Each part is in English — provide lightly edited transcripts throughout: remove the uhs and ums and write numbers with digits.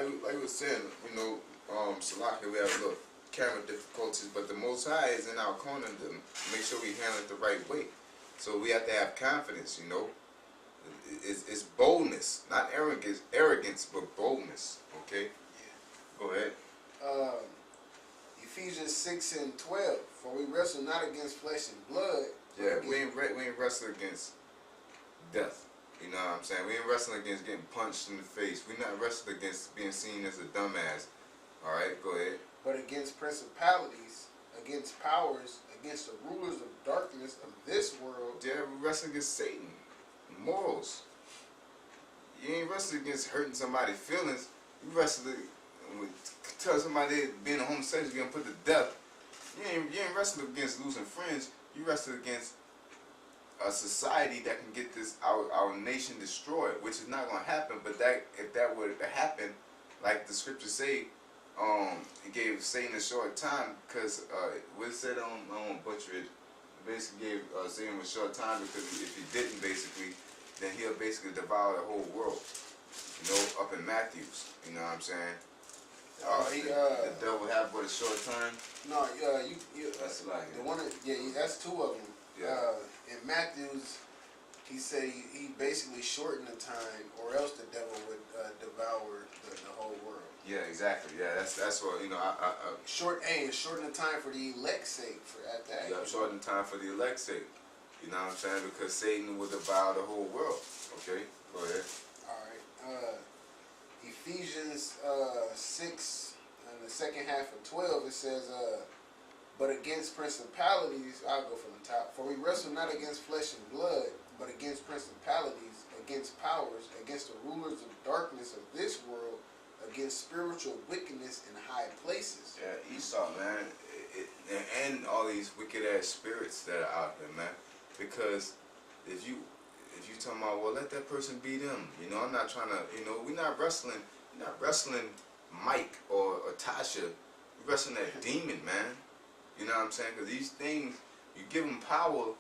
like we were saying, Salaki, we have a little camera difficulties, but the Most High is in our corner to make sure we handle it the right way. So we have to have confidence, It's boldness, not arrogance, but boldness. Okay. Yeah. Go ahead. Ephesians 6:12. For we wrestle not against flesh and blood. Yeah, we ain't wrestling against death. You know what I'm saying? We ain't wrestling against getting punched in the face. We're not wrestling against being seen as a dumbass. All right, go ahead. But against principalities, against powers, against the rulers of darkness of this world. Yeah, we're wrestling against Satan. Morals. You ain't wrestling against hurting somebody's feelings. You wrestling tell somebody being a homosexual you're gonna put to death. You ain't wrestling against losing friends. You wrestle against a society that can get our nation destroyed, which is not gonna happen. But if that were to happen, like the scriptures say, it gave Satan a short time because what it said I don't butcher it. Basically gave Satan a short time because if he didn't, basically, then he'll basically devour the whole world. Up in Matthews. You know what I'm saying? The devil have but a short time. No, that's like the one. That's two of them. Yeah. In Matthews, he said he basically shortened the time, or else the devil would devour the whole world. Yeah, exactly. Yeah, that's what Shorten the time for the elect's sake. At that. Yeah, shorten the time for the elect's sake. You know what I'm saying? Because Satan would devour the whole world. Okay, go ahead. All right. Ephesians 6, in the second half of 12, it says, but against principalities, I'll go from the top. For we wrestle not against flesh and blood, but against principalities, against powers, against the rulers of darkness of this world, against spiritual wickedness in high places. Yeah, Esau, man, and all these wicked ass spirits that are out there, man. Because if you talking about, well, let that person be them. I'm not trying to, we're not wrestling Mike or Tasha. We're wrestling that demon, man. You know what I'm saying? Because these things, you give them power,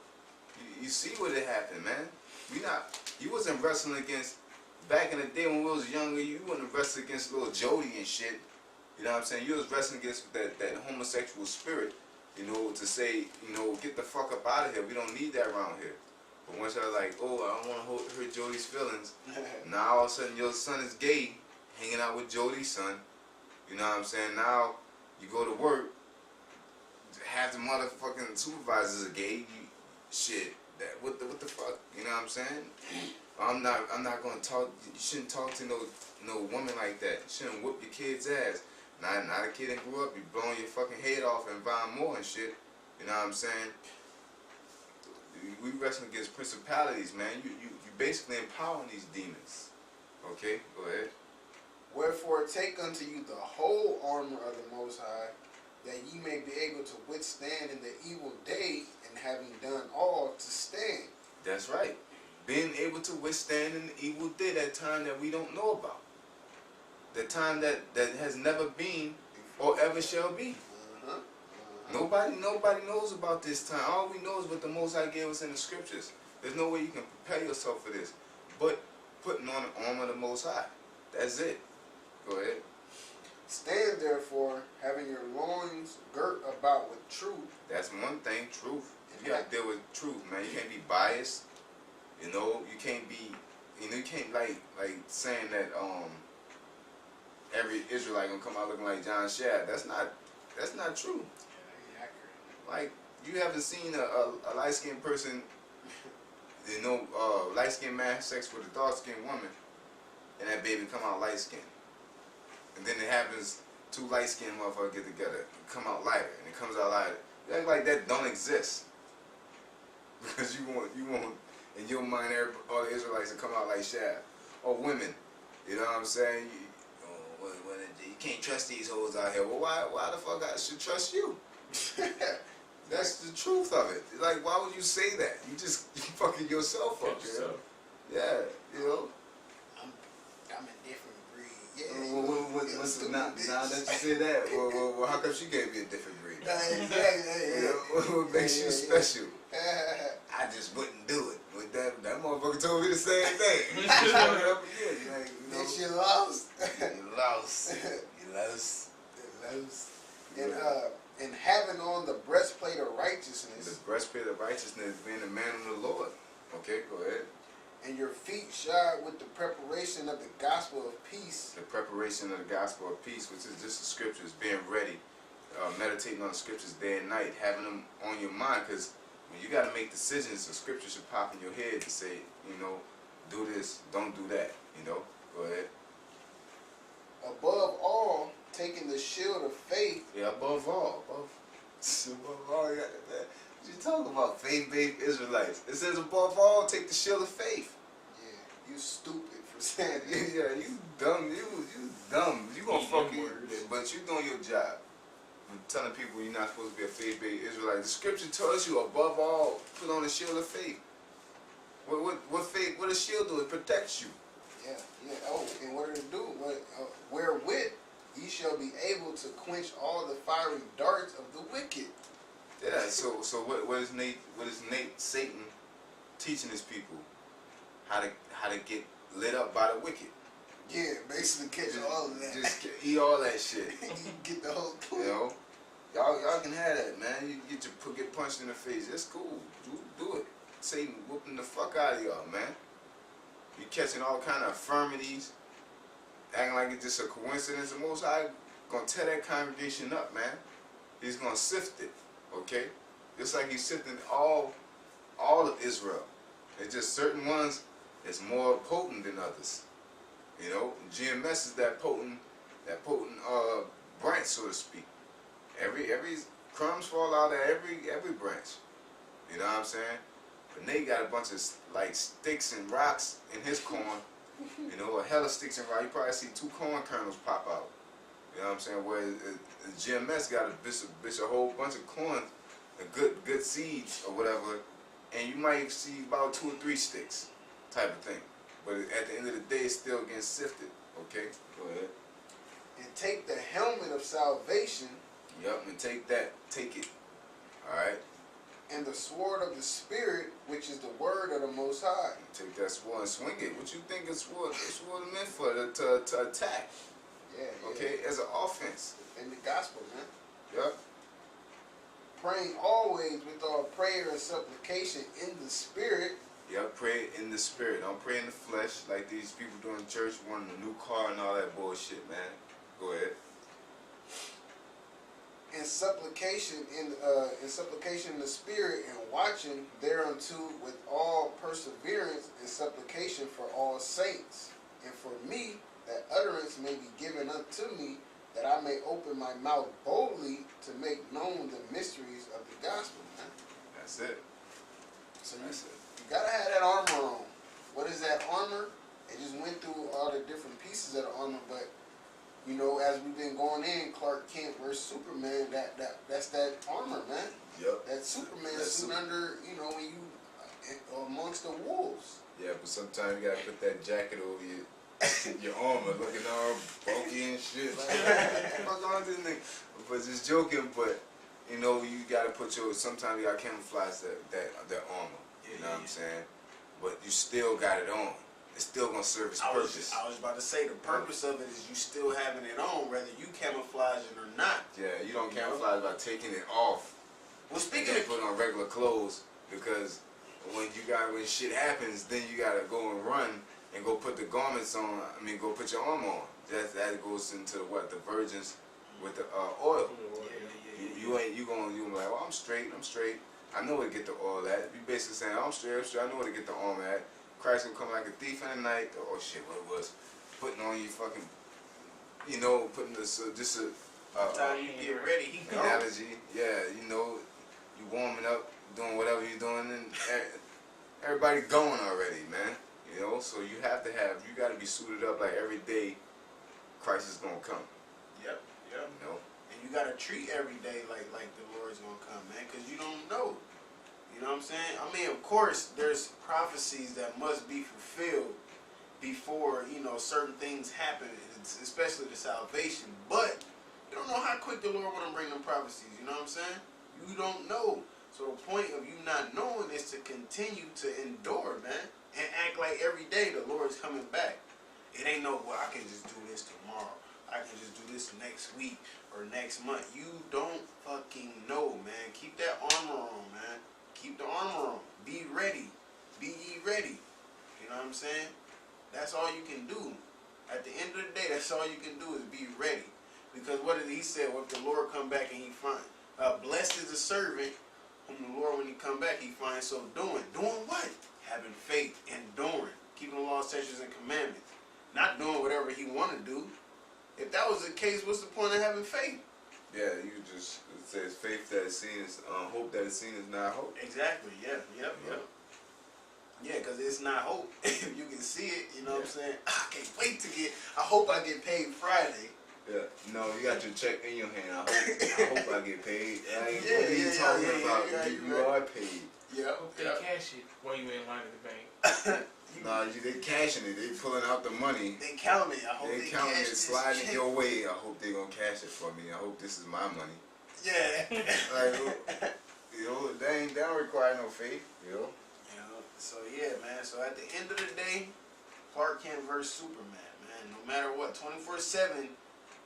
you see what it happened, man. You wasn't wrestling against, back in the day when we was younger, you wasn't wrestling against little Jody and shit. You know what I'm saying? You was wrestling against that homosexual spirit, to say, get the fuck up out of here. We don't need that around here. But once you're like, oh, I don't want to hurt Jody's feelings, now all of a sudden your son is gay, hanging out with Jody's son. You know what I'm saying? Now you go to work, half the motherfucking supervisors are gay. What the fuck? You know what I'm saying? I'm not gonna talk. You shouldn't talk to no woman like that. You shouldn't whoop your kid's ass. Now the kid that grew up, you blowing your fucking head off and buying more and shit. You know what I'm saying? We wrestling against principalities, man. You basically empowering these demons. Okay, go ahead. Wherefore take unto you the whole armor of the Most High, that ye may be able to withstand in the evil day, and having done all, to stand. That's right. Being able to withstand in the evil day, that time that we don't know about. The time that has never been or ever shall be. Nobody knows about this time. All we know is what the Most High gave us in the scriptures. There's no way you can prepare yourself for this, but putting on the armor of the Most High. That's it. Go ahead. Stand therefore, having your loins girt about with truth. That's one thing, truth. You gotta deal with truth, man. You can't be biased. You can't be. You can't like saying that every Israelite gonna come out looking like John Shad. That's not true. Like, you haven't seen a light-skinned person, light-skinned man have sex with a dark-skinned woman, and that baby come out light-skinned. And then it happens, two light-skinned motherfuckers get together, come out lighter, and it comes out lighter. You act like that don't exist. Because you want, in your mind, all the Israelites to come out like Shad. Or women, you know what I'm saying? You can't trust these hoes out here. Well, why the fuck I should trust you? That's the truth of it. Like, why would you say that? You fucking yourself up, Yeah, I'm a different breed. Yeah. Now that you say that, well, how come she gave you a different breed? Exactly. What makes you special? I just wouldn't do it. But that motherfucker told me the same thing. Then she lost. You louse. You louse. And having on the breastplate of righteousness. The breastplate of righteousness, being the man of the Lord. Okay, go ahead. And your feet shod with the preparation of the gospel of peace. The preparation of the gospel of peace, which is just the scriptures, being ready, meditating on the scriptures day and night, having them on your mind, because when you got to make decisions, the scripture should pop in your head to say, you know, do this, don't do that, you know. Go ahead. Above all, taking the shield of faith. Yeah, above all. Above all, you talking about faith-based Israelites. It says above all, take the shield of faith. Yeah, you stupid for saying that. Yeah, you dumb. You dumb. You gonna fucking, but you doing your job. I'm telling people you're not supposed to be a faith-based Israelite. The scripture tells you above all, put on the shield of faith. What faith? What does shield do? It protects you. Yeah. Oh, and what did it do? Wherewith ye shall be able to quench all the fiery darts of the wicked. Yeah. So what is Nate? What is Satan teaching his people? How to get lit up by the wicked. Yeah, basically catch all of that. Just eat all that shit. You get the whole clip. You know, y'all can have that, man. You get punched in the face. It's cool. Do it. Satan whooping the fuck out of y'all, man. You catching all kind of infirmities, acting like it's just a coincidence. The Most High gonna tear that congregation up, man. He's gonna sift it, okay? Just like he's sifting all of Israel. It's just certain ones that's more potent than others. You know, GMS is that potent branch, so to speak. Every crumbs fall out of every branch. You know what I'm saying? But Nate got a bunch of like sticks and rocks in his corn. You know, a hella sticks and rocks. You probably see 2 corn kernels pop out. You know what I'm saying? Whereas GMS got a whole bunch of corn, good seeds or whatever, and you might see about 2 or 3 sticks, type of thing. But at the end of the day, it's still getting sifted. Okay, go ahead. And take the helmet of salvation. Yup, and take it. All right. And the sword of the Spirit, which is the word of the Most High. Take that sword and swing it. What you think a sword is meant for? To attack. Yeah. Okay, as an offense. In the gospel, man. Yup. Praying always with all prayer and supplication in the Spirit. Yup, pray in the Spirit. Don't pray in the flesh like these people do in church, wanting a new car and all that bullshit, man. Go ahead. And supplication in the Spirit, and watching thereunto with all perseverance and supplication for all saints, and for me, that utterance may be given unto me, that I may open my mouth boldly to make known the mysteries of the gospel, man. That's it. So you gotta have that armor on. What is that armor? It just went through all the different pieces of the armor, but you know, as we've been going in, Clark Kent versus Superman, that's that armor, man. Yep. That Superman suit under, you know, when you amongst the wolves. Yeah, but sometimes you gotta put that jacket over your armor, looking all bulky and shit. Like, fuck on this nigga. But just joking. But you know, you gotta put sometimes you gotta camouflage that armor. You know what I'm saying? But you still got it on. It's still gonna serve its purpose. I was about to say the purpose of it is you still having it on, whether you camouflage it or not. Yeah, you don't camouflage by taking it off. Well, speaking of put on regular clothes, because when shit happens, then you gotta go and run and go put the garments on. I mean, go put your armor on. That goes into what, the virgins with the oil. You gonna be like, well, I'm straight. I know where to get the oil at. You basically saying, I'm straight. I know where to get the armor at. Christ will come like a thief in the night. Oh shit, what it was? Putting on you fucking, you know, putting this time you get ready, he gone. Analogy. Yeah, you know, you warming up, doing whatever you're doing, and everybody going already, man. You know, so you got to be suited up like every day. Christ is gonna come. Yep. You know. And you gotta treat every day like the Lord's gonna come, man, because you don't know. You know what I'm saying? I mean, of course, there's prophecies that must be fulfilled before, you know, certain things happen, especially the salvation. But you don't know how quick the Lord want to bring them prophecies. You know what I'm saying? You don't know. So the point of you not knowing is to continue to endure, man, and act like every day the Lord's coming back. It ain't no, well, I can just do this tomorrow. next week or next month. You don't fucking know, man. Keep that armor on, man. Keep the armor on. Be ready. Be ye ready. You know what I'm saying? That's all you can do. At the end of the day, that's all you can do is be ready. Because what did he say? Well, if the Lord come back and he find, blessed is the servant whom the Lord, when he come back, he finds so doing. Doing what? Having faith, enduring, keeping the law, statutes, and commandments. Not doing whatever he want to do. If that was the case, what's the point of having faith? Yeah, you just, it says faith that is seen is, hope that is seen is not hope. Exactly, yeah, yep. Yeah, because it's not hope. If you can see it, you know what I'm saying? I can't wait to I hope I get paid Friday. Yeah, no, you got your check in your hand. I hope I get paid. What are you talking about? You are paid. Yeah. Hope they cash it while you in line at the bank. Nah, they cashing it. They pulling out the money. They counting it. I hope they counting cash it, this sliding check. your way. I hope they gonna cash it for me. I hope this is my money. Yeah. Like, you know, they don't require no faith. You know. So yeah, man. So at the end of the day, Clark Kent versus Superman, man. No matter what, 24/7.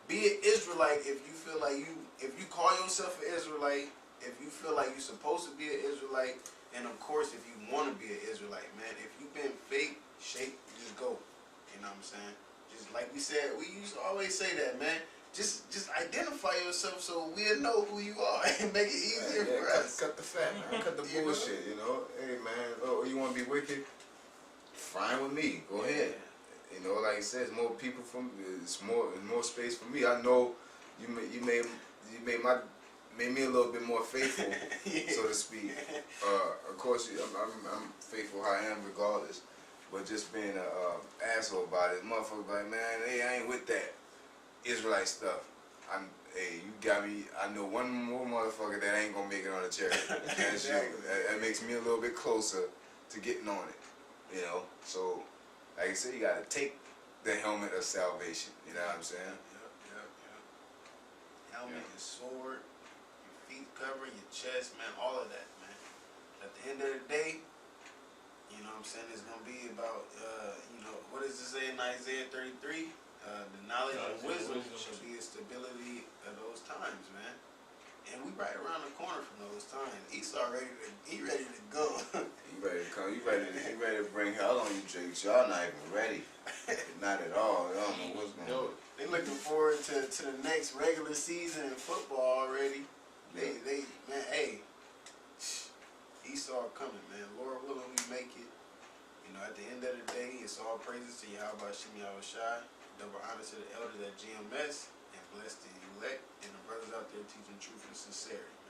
Be an Israelite if you feel like if you call yourself an Israelite, if you feel like you're supposed to be an Israelite, and of course if you want to be an Israelite, man. If you've been fake, shake, just go. You know what I'm saying? Just like we said, we used to always say that, man. Just identify yourself so we'll know who you are and make it easier for us. Cut the fat, man. Cut the bullshit, you know? Hey, man, oh, you want to be wicked? Fine with me. Go ahead. You know, like I said, it's more people it's more space for me. I know you made me a little bit more faithful, so to speak. Of course, I'm faithful how I am regardless. But just being a asshole about it, motherfucker, like, man, hey, I ain't with that Israelite stuff. Hey, you got me. I know one more motherfucker that ain't gonna make it on the charity. That's you. That makes me a little bit closer to getting on it. You know, so. Like I said, you gotta take the helmet of salvation. You know what I'm saying? Yep. Helmet, your sword, your feet cover, your chest, man, all of that, man. At the end of the day, you know what I'm saying, it's gonna be about, what does it say in Isaiah 33? The knowledge and wisdom shall be a stability of those times, man. And we right around the corner from those times. Esau ready to go. You ready to come? You ready to bring hell on you, Jakes? Y'all not even ready. Not at all. Y'all don't know what's going on. They looking forward to the next regular season in football already. They man, hey, Esau coming, man. Lord willing, we make it. You know, at the end of the day, it's all praises to Yahweh Shem Yahweh Shai. Double honor to the elders at GMS. And bless the elect and the brothers out there teaching truth and sincerity.